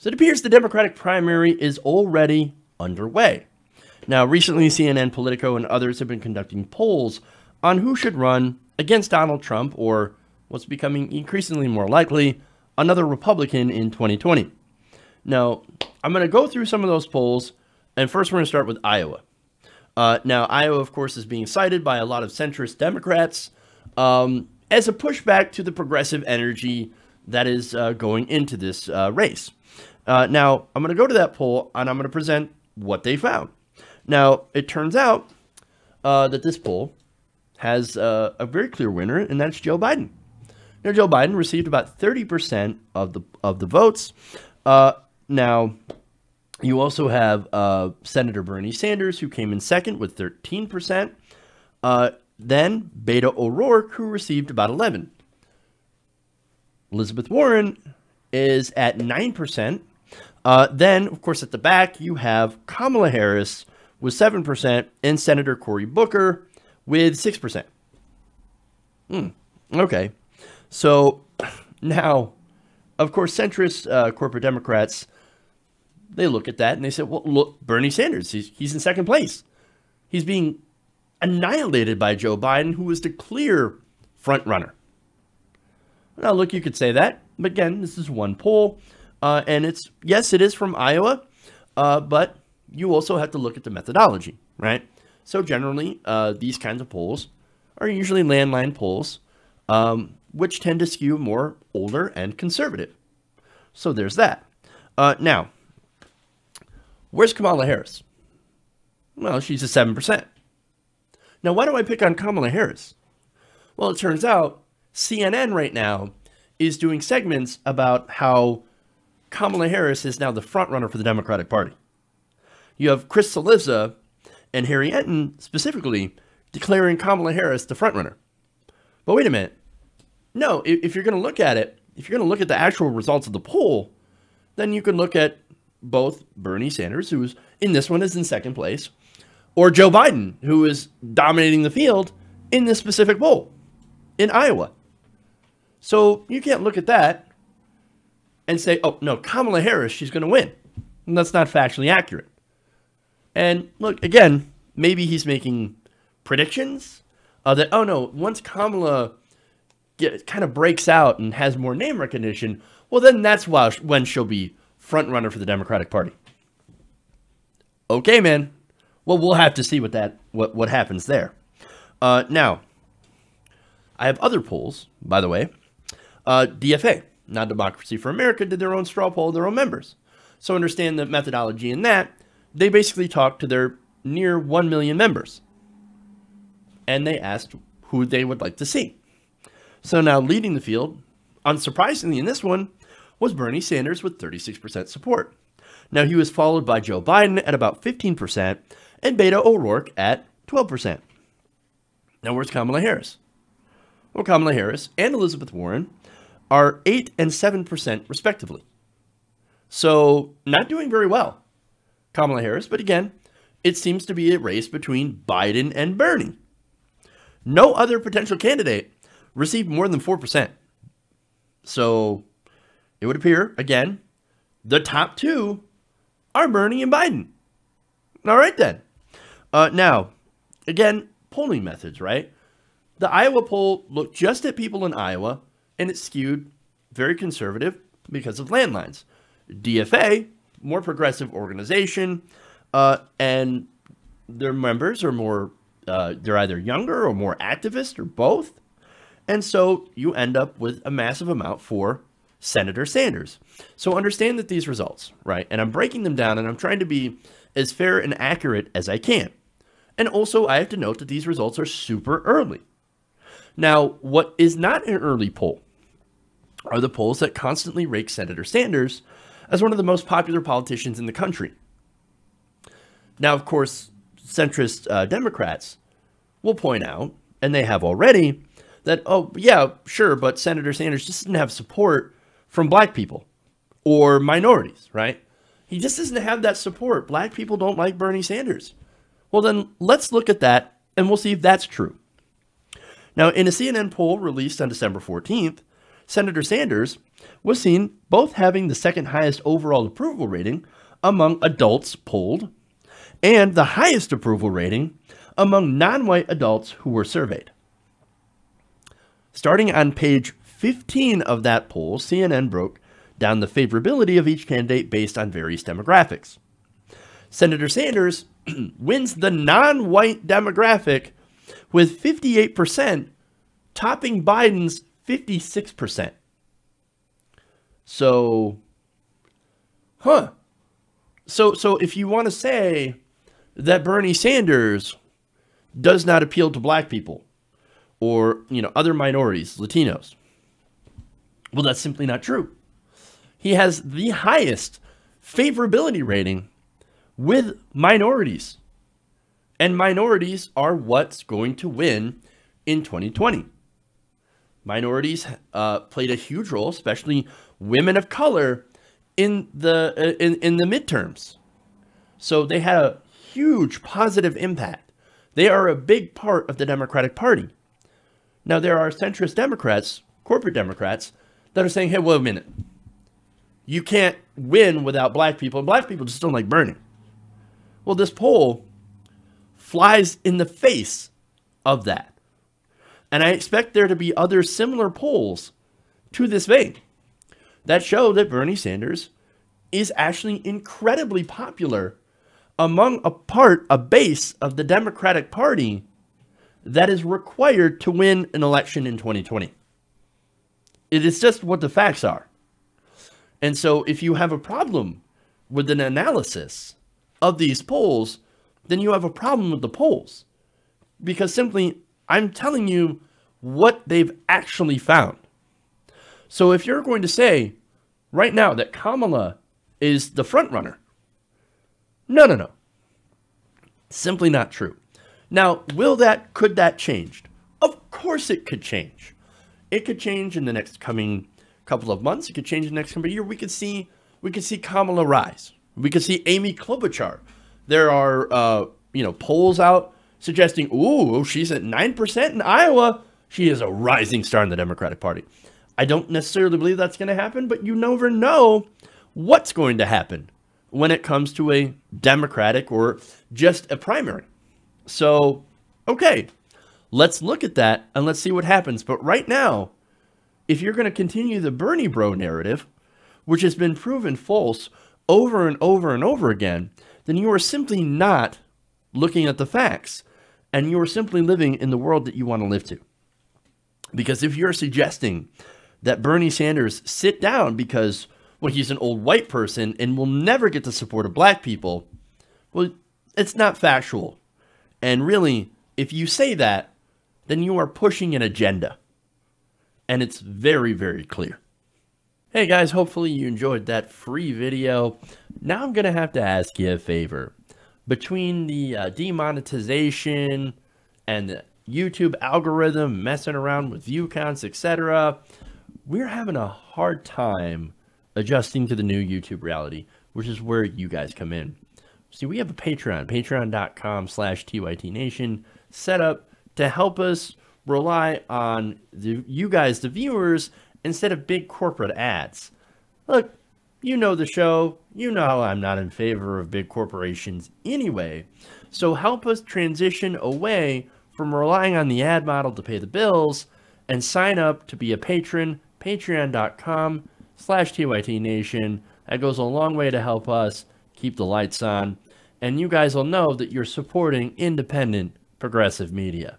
So it appears the Democratic primary is already underway. Now, recently, CNN, Politico, and others have been conducting polls on who should run against Donald Trump or, what's becoming increasingly more likely, another Republican in 2020. Now, I'm going to go through some of those polls, and first we're going to start with Iowa. Now, Iowa, of course, is being cited by a lot of centrist Democrats as a pushback to the progressive energy that is going into this race. Now, I'm going to go to that poll, and I'm going to present what they found. Now, it turns out that this poll has a very clear winner, and that's Joe Biden. Now, Joe Biden received about 30% of the votes. Now, you also have Senator Bernie Sanders, who came in second with 13%. Then Beto O'Rourke, who received about 11%. Elizabeth Warren is at 9%. Then, of course, at the back, you have Kamala Harris with 7% and Senator Cory Booker with 6%. Okay. So now, of course, centrist corporate Democrats, they look at that and they say, well, look, Bernie Sanders, he's in second place. He's being annihilated by Joe Biden, who was the clear front runner. Now, look, you could say that. But again, this is one poll. And yes, it is from Iowa. But you also have to look at the methodology, right? So generally, these kinds of polls are usually landline polls, which tend to skew more older and conservative. So there's that. Now, where's Kamala Harris? Well, she's at 7%. Now, why do I pick on Kamala Harris? Well, it turns out CNN right now is doing segments about how Kamala Harris is now the front runner for the Democratic Party. You have Chris Cillizza and Harry Enton specifically declaring Kamala Harris the front runner. But wait a minute. No, if you're going to look at it, if you're going to look at the actual results of the poll, then you can look at both Bernie Sanders, who is in this one is in second place, or Joe Biden, who is dominating the field in this specific poll in Iowa. So you can't look at that and say, oh, no, Kamala Harris, she's going to win. And that's not factually accurate. And look, again, maybe he's making predictions that, oh, no, once Kamala kind of breaks out and has more name recognition, well, then that's when she'll be front runner for the Democratic Party. Okay, man. Well, we'll have to see what happens there. Now, I have other polls, by the way. DFA, Not Democracy for America, did their own straw poll of their own members. So understand the methodology in that. They basically talked to their near 1 million members. And they asked who they would like to see. So now leading the field, unsurprisingly in this one, was Bernie Sanders with 36% support. Now he was followed by Joe Biden at about 15% and Beto O'Rourke at 12%. Now where's Kamala Harris? Well, Kamala Harris and Elizabeth Warren are 8 and 7% respectively. So not doing very well, Kamala Harris. But again, it seems to be a race between Biden and Bernie. No other potential candidate received more than 4%. So it would appear, again, the top two are Bernie and Biden. All right, then. Now, again, polling methods, right? The Iowa poll looked just at people in Iowa, and it skewed very conservative because of landlines. DFA, more progressive organization, and their members are more, they're either younger or more activist or both. And so you end up with a massive amount for Senator Sanders. So understand that these results, right? And I'm breaking them down and I'm trying to be as fair and accurate as I can. And also I have to note that these results are super early. Now, what is not an early poll are the polls that constantly rake Senator Sanders as one of the most popular politicians in the country. Now, of course, centrist Democrats will point out, and they have already, that, oh, yeah, sure, but Senator Sanders just didn't have support from black people or minorities, right? He just doesn't have that support. Black people don't like Bernie Sanders. Well, then let's look at that, and we'll see if that's true. Now, in a CNN poll released on December 14th, Senator Sanders was seen both having the second highest overall approval rating among adults polled and the highest approval rating among non-white adults who were surveyed. Starting on page 15 of that poll, CNN broke down the favorability of each candidate based on various demographics. Senator Sanders wins the non-white demographic with 58%, topping Biden's 56%. So if you want to say that Bernie Sanders does not appeal to black people or, other minorities, Latinos, well, that's simply not true. He has the highest favorability rating with minorities. And minorities are what's going to win in 2020. Minorities played a huge role, especially women of color, in the midterms. So they had a huge positive impact. They are a big part of the Democratic Party. Now, there are centrist Democrats, corporate Democrats, that are saying, hey, wait a minute. You can't win without black people, and black people just don't like Bernie. Well, this poll flies in the face of that. And I expect there to be other similar polls to this vein that show that Bernie Sanders is actually incredibly popular among a base of the Democratic Party that is required to win an election in 2020. It is just what the facts are. And so if you have a problem with an analysis of these polls, then you have a problem with the polls. Because simply, I'm telling you what they've actually found. So if you're going to say right now that Kamala is the front runner, no. Simply not true. Now, could that change? Of course it could change. It could change in the next coming couple of months. It could change in the next coming year. We could see Kamala rise. We could see Amy Klobuchar. There are polls out suggesting, she's at 9% in Iowa. She is a rising star in the Democratic Party. I don't necessarily believe that's going to happen, but you never know what's going to happen when it comes to a Democratic or just a primary. So, okay, let's look at that and let's see what happens. But right now, if you're going to continue the Bernie bro narrative, which has been proven false over and over and over again, then you are simply not looking at the facts, and you are simply living in the world that you want to live to. Because if you're suggesting that Bernie Sanders sit down because, he's an old white person and will never get the support of black people, well, it's not factual. And really, if you say that, then you are pushing an agenda. And it's very, very clear. Hey guys, hopefully you enjoyed that free video. Now I'm going to have to ask you a favor. Between the demonetization and the YouTube algorithm messing around with view counts, etc., we're having a hard time adjusting to the new YouTube reality, which is where you guys come in. See, we have a Patreon, patreon.com/TYTNation, set up to help us rely on you guys, the viewers, instead of big corporate ads. Look, you know the show. You know I'm not in favor of big corporations anyway. So help us transition away from relying on the ad model to pay the bills and sign up to be a patron, patreon.com/TYTNation. That goes a long way to help us keep the lights on. And you guys will know that you're supporting independent progressive media.